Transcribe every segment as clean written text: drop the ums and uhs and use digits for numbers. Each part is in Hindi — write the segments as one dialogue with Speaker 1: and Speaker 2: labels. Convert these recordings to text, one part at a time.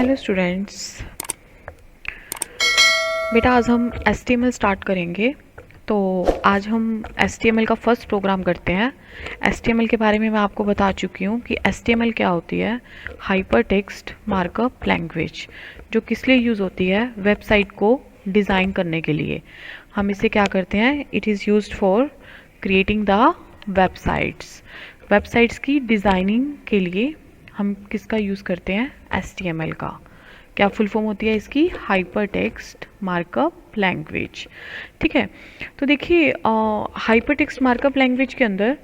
Speaker 1: हेलो स्टूडेंट्स, बेटा आज हम HTML स्टार्ट करेंगे। तो आज हम HTML का फर्स्ट प्रोग्राम करते हैं। HTML के बारे में मैं आपको बता चुकी हूँ कि HTML क्या होती है। हाइपर टेक्स्ट मार्कअप लैंग्वेज, जो किस लिए यूज़ होती है, वेबसाइट को डिज़ाइन करने के लिए। हम इसे क्या करते हैं, it is used for creating the websites की डिज़ाइनिंग के लिए हम किसका यूज़ करते हैं, HTML का। क्या फुल फॉर्म होती है इसकी, हाइपर टेक्स्ट मार्कअप लैंग्वेज। ठीक है, तो देखिए हाइपर टेक्स्ट मार्कअप लैंग्वेज के अंदर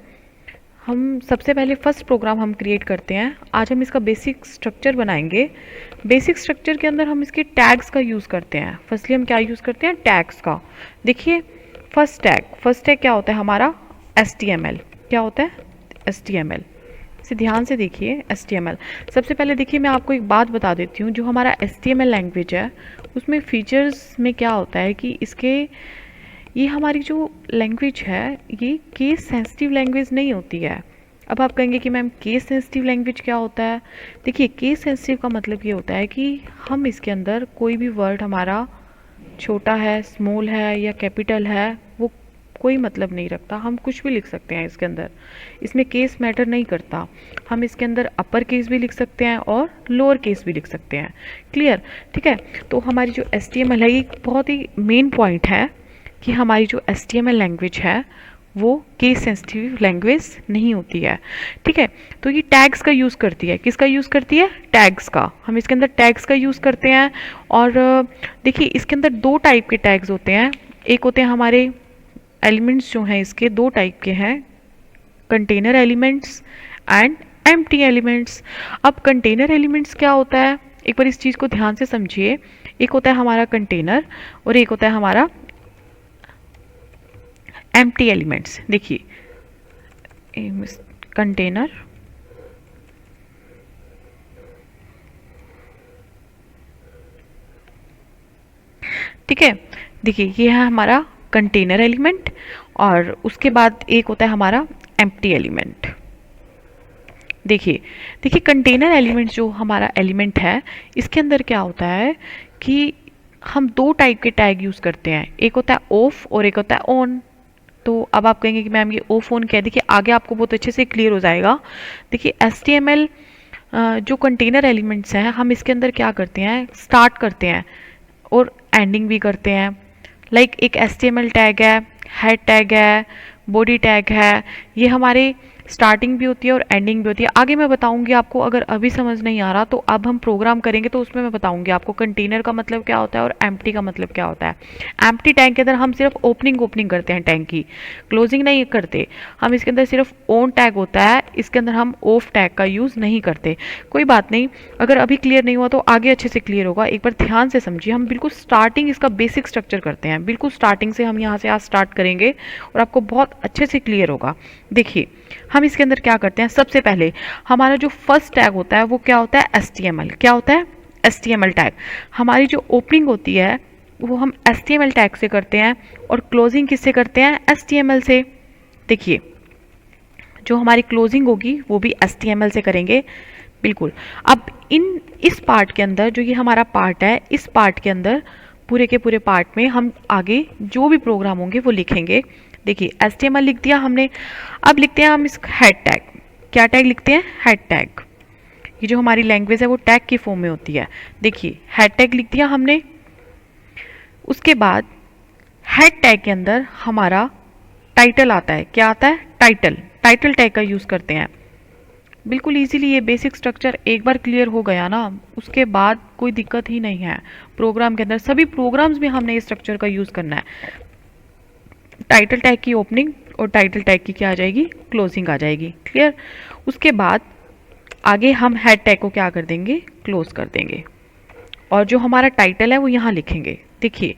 Speaker 1: हम सबसे पहले फर्स्ट प्रोग्राम हम क्रिएट करते हैं। आज हम इसका बेसिक स्ट्रक्चर बनाएंगे। बेसिक स्ट्रक्चर के अंदर हम इसके टैग्स का यूज़ करते हैं। फर्स्टली हम क्या यूज़ करते हैं, टैग्स का। देखिए फर्स्ट टैग क्या होता है हमारा, HTML। क्या होता है, HTML। इसे ध्यान से देखिए, HTML। सबसे पहले देखिए मैं आपको एक बात बता देती हूँ, जो हमारा HTML लैंग्वेज है उसमें फीचर्स में क्या होता है कि ये हमारी जो लैंग्वेज है ये केस सेंसिटिव लैंग्वेज नहीं होती है। अब आप कहेंगे कि मैम केस सेंसिटिव लैंग्वेज क्या होता है। देखिए केस सेंसिटिव का मतलब ये होता है कि हम इसके अंदर कोई भी वर्ड हमारा छोटा है, स्मॉल है या कैपिटल है, वो कोई मतलब नहीं रखता। हम कुछ भी लिख सकते हैं इसके अंदर, इसमें केस मैटर नहीं करता। हम इसके अंदर अपर केस भी लिख सकते हैं और लोअर केस भी लिख सकते हैं। क्लियर, ठीक है। तो हमारी जो HTML है, ये बहुत ही मेन पॉइंट है कि हमारी जो HTML लैंग्वेज है वो केस सेंसिटिव लैंग्वेज नहीं होती है। ठीक है, तो ये टैग्स का यूज़ करती है। किसका यूज़ करती है, टैग्स का। हम इसके अंदर टैग्स का यूज़ करते हैं। और देखिए इसके अंदर दो टाइप के टैग्स होते हैं। एक होते हैं हमारे एलिमेंट्स, जो हैं इसके दो टाइप के हैं, container elements and empty elements. अब कंटेनर एलिमेंट्स क्या होता है, एक बार इस चीज़ को ध्यान से समझिए। एक होता है हमारा कंटेनर और एक होता है हमारा एम्प्टी एलिमेंट्स। देखिए कंटेनर, ठीक है। देखिए ये है हमारा कंटेनर एलिमेंट और उसके बाद एक होता है हमारा एम्प्टी एलिमेंट। देखिए कंटेनर एलिमेंट जो हमारा एलिमेंट है, इसके अंदर क्या होता है कि हम दो टाइप के टैग यूज़ करते हैं। एक होता है ऑफ और एक होता है ऑन। तो अब आप कहेंगे कि मैम ये ऑफ ऑन क्या है। देखिए आगे आपको बहुत अच्छे से क्लियर हो जाएगा। देखिए HTML जो कंटेनर एलिमेंट्स हैं, हम इसके अंदर क्या करते हैं, स्टार्ट करते हैं और एंडिंग भी करते हैं। लाइक एक HTML टैग है, हेड टैग है, बॉडी टैग है, ये हमारे स्टार्टिंग भी होती है और एंडिंग भी होती है। आगे मैं बताऊंगी आपको, अगर अभी समझ नहीं आ रहा तो अब हम प्रोग्राम करेंगे तो उसमें मैं बताऊंगी आपको कंटेनर का मतलब क्या होता है और एम्प्टी का मतलब क्या होता है। एम्प्टी टैग के अंदर हम सिर्फ ओपनिंग करते हैं टैग की, क्लोजिंग नहीं करते। हम इसके अंदर सिर्फ ऑन टैग होता है, इसके अंदर हम ऑफ टैग का यूज़ नहीं करते। कोई बात नहीं, अगर अभी क्लियर नहीं हुआ तो आगे अच्छे से क्लियर होगा। एक बार ध्यान से समझिए, हम बिल्कुल स्टार्टिंग इसका बेसिक स्ट्रक्चर करते हैं। बिल्कुल स्टार्टिंग से हम यहाँ से आज स्टार्ट करेंगे और आपको बहुत अच्छे से क्लियर होगा। देखिए हम इसके अंदर क्या करते हैं, सबसे पहले हमारा जो फर्स्ट टैग होता है वो क्या होता है, HTML। क्या होता है, HTML टैग। हमारी जो ओपनिंग होती है वो हम HTML टैग से करते हैं और क्लोजिंग किससे करते हैं, HTML से। देखिए जो हमारी क्लोजिंग होगी वो भी HTML से करेंगे। बिल्कुल। अब इस पार्ट के अंदर, जो ये हमारा पार्ट है, इस पार्ट के अंदर पूरे के पूरे पार्ट में हम आगे जो भी प्रोग्राम होंगे वो लिखेंगे। देखिए HTML लिख दिया हमने। अब लिखते हैं हम इस हेड टैग। क्या टैग लिखते हैं, हेड टैग। ये जो हमारी लैंग्वेज है वो टैग की फॉर्म में होती है। देखिए हेड टैग लिख दिया हमने। उसके बाद हेड टैग के अंदर हमारा टाइटल आता है। क्या आता है, टाइटल टैग का यूज़ करते हैं। बिल्कुल इजीली ये बेसिक स्ट्रक्चर एक बार क्लियर हो गया ना, उसके बाद कोई दिक्कत ही नहीं है। प्रोग्राम के अंदर सभी प्रोग्राम्स में हमने इस स्ट्रक्चर का यूज़ करना है। टाइटल टैग की ओपनिंग और टाइटल टैग की क्या आ जाएगी, क्लोजिंग आ जाएगी। क्लियर। उसके बाद आगे हम हेड टैग को क्या कर देंगे, क्लोज कर देंगे और जो हमारा टाइटल है वो यहाँ लिखेंगे। देखिए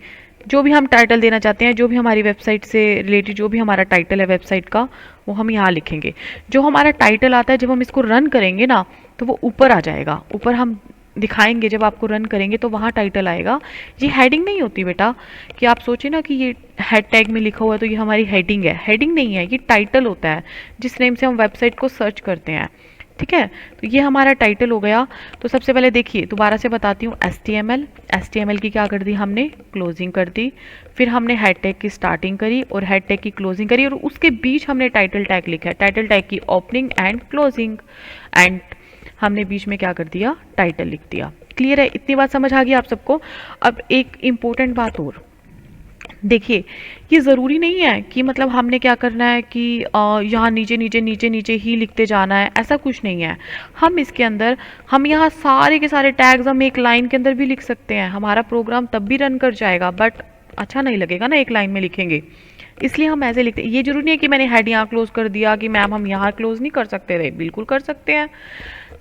Speaker 1: जो भी हम टाइटल देना चाहते हैं, जो भी हमारी वेबसाइट से रिलेटेड जो भी हमारा टाइटल है वेबसाइट का, वो हम यहाँ लिखेंगे। जो हमारा टाइटल आता है जब हम इसको रन करेंगे ना तो वो ऊपर आ जाएगा, ऊपर हम दिखाएंगे। जब आपको रन करेंगे तो वहाँ टाइटल आएगा। ये हेडिंग नहीं होती बेटा, कि आप सोचे ना कि ये हेड टैग में लिखा हुआ है तो ये हमारी हेडिंग है। हेडिंग नहीं है, ये टाइटल होता है जिस नेम से हम वेबसाइट को सर्च करते हैं। ठीक है, तो ये हमारा टाइटल हो गया। तो सबसे पहले देखिए दोबारा से बताती हूँ, HTML की क्या कर दी हमने, क्लोजिंग कर दी। फिर हमने हेड टैग की स्टार्टिंग करी और हेड टैग की क्लोजिंग करी, और उसके बीच हमने टाइटल टैग लिखा है, टाइटल टैग की ओपनिंग एंड क्लोजिंग, एंड हमने बीच में क्या कर दिया, टाइटल लिख दिया। क्लियर है, इतनी बात समझ आ गई आप सबको। अब एक इम्पोर्टेंट बात और देखिए, ये ज़रूरी नहीं है कि मतलब हमने क्या करना है कि यहाँ नीचे नीचे नीचे नीचे ही लिखते जाना है, ऐसा कुछ नहीं है। हम इसके अंदर, हम यहाँ सारे के सारे टैग्स हम एक लाइन के अंदर भी लिख सकते हैं, हमारा प्रोग्राम तब भी रन कर जाएगा, बट अच्छा नहीं लगेगा ना एक लाइन में लिखेंगे, इसलिए हम ऐसे लिखते हैं। ये जरूरी नहीं है कि मैंने हेड यहाँ क्लोज कर दिया कि मैम हम यहाँ क्लोज नहीं कर सकते थे, बिल्कुल कर सकते हैं,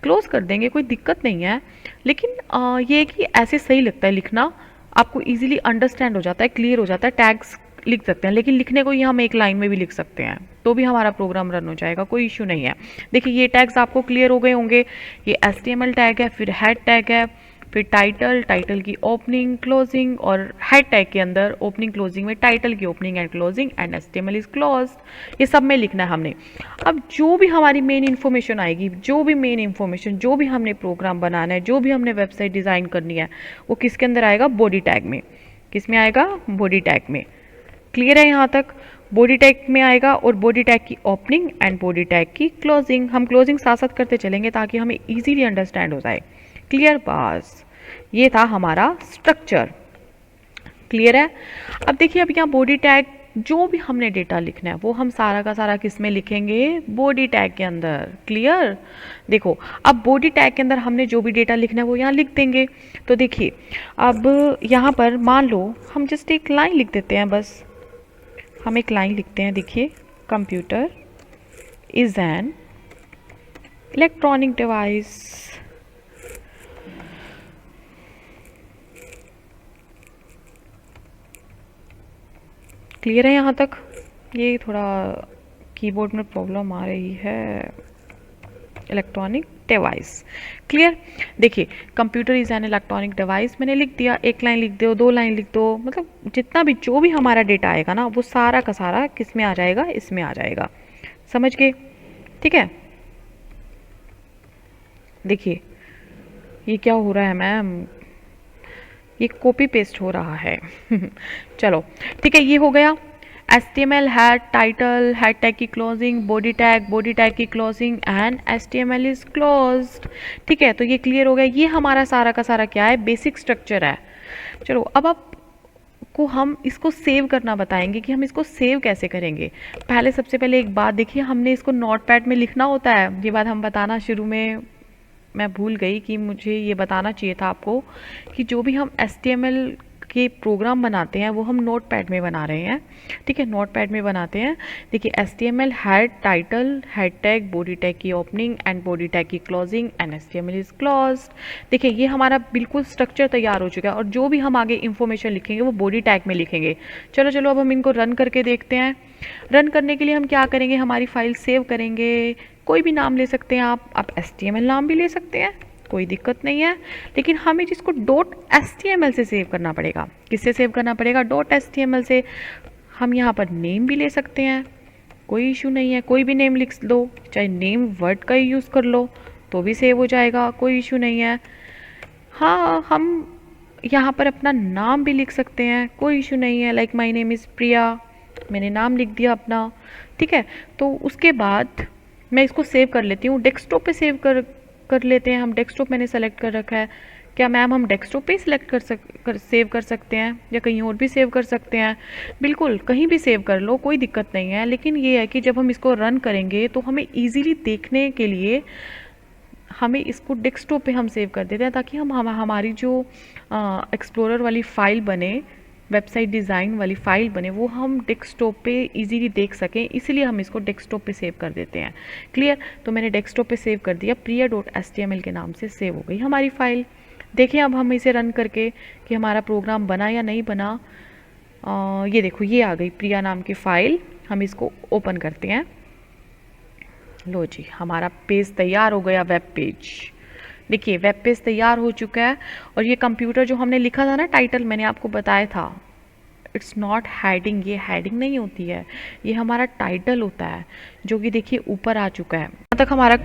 Speaker 1: क्लोज कर देंगे, कोई दिक्कत नहीं है। लेकिन ये है कि ऐसे सही लगता है लिखना, आपको इजीली अंडरस्टैंड हो जाता है, क्लियर हो जाता है, टैग्स लिख सकते हैं। लेकिन लिखने को ये हम एक लाइन में भी लिख सकते हैं, तो भी हमारा प्रोग्राम रन हो जाएगा, कोई इश्यू नहीं है। देखिए ये टैग्स आपको क्लियर हो गए होंगे, ये HTML टैग है, फिर हेड टैग है, फिर टाइटल की ओपनिंग क्लोजिंग, और हेड टैग के अंदर ओपनिंग क्लोजिंग में टाइटल की opening and closing and HTML is closed, ये सब में लिखना है हमने। अब जो भी हमारी मेन इन्फॉर्मेशन आएगी, जो भी हमने प्रोग्राम बनाना है, जो भी हमने वेबसाइट डिज़ाइन करनी है, वो किसके अंदर आएगा, बॉडी टैग में। किस में आएगा, बॉडी टैग में। क्लियर है यहाँ तक, बॉडी टैग में आएगा, और बॉडी टैग की ओपनिंग एंड बॉडी टैग की क्लोजिंग, हम क्लोजिंग साथ साथ करते चलेंगे ताकि हमें इजीली अंडरस्टैंड हो जाए। क्लियर, बस ये था हमारा स्ट्रक्चर। क्लियर है। अब देखिए, अब यहाँ बॉडी टैग, जो भी हमने डेटा लिखना है वो हम सारा का सारा किस में लिखेंगे, बॉडी टैग के अंदर। क्लियर, देखो अब बॉडी टैग के अंदर हमने जो भी डेटा लिखना है वो यहाँ लिख देंगे। तो देखिए अब यहाँ पर मान लो हम जस्ट एक लाइन लिख देते हैं, बस हम एक लाइन लिखते हैं। देखिए, computer is an electronic device. Clear है यहाँ तक, ये थोड़ा कीबोर्ड में प्रॉब्लम आ रही है, इलेक्ट्रॉनिक डिवाइस। क्लियर, देखिए computer is an electronic device मैंने लिख दिया, एक लाइन लिख दो, दो लाइन लिख दो, मतलब जितना भी जो भी हमारा डेटा आएगा ना वो सारा का सारा किस में आ जाएगा, इसमें आ जाएगा। समझ गए, ठीक है। देखिए ये क्या हो रहा है मैम, ये कॉपी पेस्ट हो रहा है चलो ठीक है, ये हो गया। HTML head title, head tag की क्लोजिंग, बॉडी टैग की closing and HTML is closed. ठीक है, तो ये क्लियर हो गया। ये हमारा सारा का सारा क्या है, बेसिक स्ट्रक्चर है। चलो अब आपको हम इसको सेव करना बताएंगे कि हम इसको सेव कैसे करेंगे। पहले सबसे पहले एक बात देखिए, हमने इसको नोटपैड में लिखना होता है। ये बात हम बताना शुरू में मैं भूल गई कि मुझे ये बताना चाहिए था आपको कि जो भी हम HTML के प्रोग्राम बनाते हैं वो हम नोटपैड में बना रहे हैं। ठीक है, नोटपैड में बनाते हैं। देखिए HTML head title, head tag, body tag की ओपनिंग एंड बॉडी टैग की closing and HTML is closed. देखिए ये हमारा बिल्कुल स्ट्रक्चर तैयार हो चुका है, और जो भी हम आगे इंफॉर्मेशन लिखेंगे वो बॉडी टैग में लिखेंगे। चलो चलो अब हम इनको रन करके देखते हैं। रन करने के लिए हम क्या करेंगे, हमारी फाइल सेव करेंगे। कोई भी नाम ले सकते हैं आप HTML नाम भी ले सकते हैं, कोई दिक्कत नहीं है। लेकिन हमें जिसको .html से सेव करना पड़ेगा। किससे सेव करना पड़ेगा, .html से। हम यहाँ पर नेम भी ले सकते हैं, कोई इशू नहीं है, कोई भी नेम लिख लो, चाहे नेम वर्ड का ही यूज़ कर लो तो भी सेव हो जाएगा, कोई इशू नहीं है। हाँ, हम यहाँ पर अपना नाम भी लिख सकते हैं, कोई इशू नहीं है। लाइक माई नेम इज़ प्रिया, मैंने नाम लिख दिया अपना। ठीक है, तो उसके बाद मैं इसको सेव कर लेती हूँ। डेस्कटॉप पे सेव कर लेते हैं हम। डेस्कटॉप मैंने सेलेक्ट कर रखा है। क्या मैम हम डेस्कटॉप पे ही सेलेक्ट सेव कर सकते हैं या कहीं और भी सेव कर सकते हैं? बिल्कुल, कहीं भी सेव कर लो, कोई दिक्कत नहीं है। लेकिन ये है कि जब हम इसको रन करेंगे तो हमें ईजीली देखने के लिए हमें इसको डेस्कटॉप पे हम सेव कर देते हैं, ताकि हमारी जो एक्सप्लोरर वाली फ़ाइल बने, वेबसाइट डिज़ाइन वाली फ़ाइल बने, वो हम डेस्कटॉप पे इजीली देख सकें। इसलिए हम इसको डेस्कटॉप पे सेव कर देते हैं। क्लियर, तो मैंने डेस्कटॉप पे सेव कर दिया, priya.html के नाम से सेव हो गई हमारी फ़ाइल। देखिए अब हम इसे रन करके कि हमारा प्रोग्राम बना या नहीं बना। ये देखो, ये आ गई प्रिया नाम की फ़ाइल। हम इसको ओपन करते हैं। लो जी, हमारा पेज तैयार हो गया, वेब पेज। देखिए वेब पेज तैयार हो चुका है। और ये कंप्यूटर जो हमने लिखा था ना, टाइटल मैंने आपको बताया था, इट्स नॉट हेडिंग, ये हेडिंग नहीं होती है, ये हमारा टाइटल होता है, जो कि देखिए ऊपर आ चुका है। यहाँ तक हमारा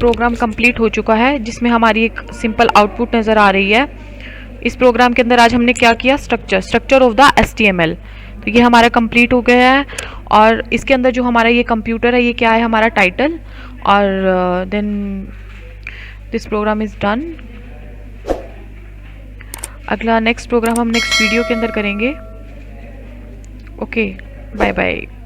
Speaker 1: प्रोग्राम कंप्लीट हो चुका है, जिसमें हमारी एक सिंपल आउटपुट नज़र आ रही है। इस प्रोग्राम के अंदर आज हमने क्या किया, स्ट्रक्चर ऑफ द HTML। तो ये हमारा कंप्लीट हो गया है। और इसके अंदर जो हमारा ये कंप्यूटर है, ये क्या है, हमारा टाइटल। और then this program is done. अगला नेक्स्ट प्रोग्राम हम नेक्स्ट वीडियो के अंदर करेंगे। Okay, bye bye.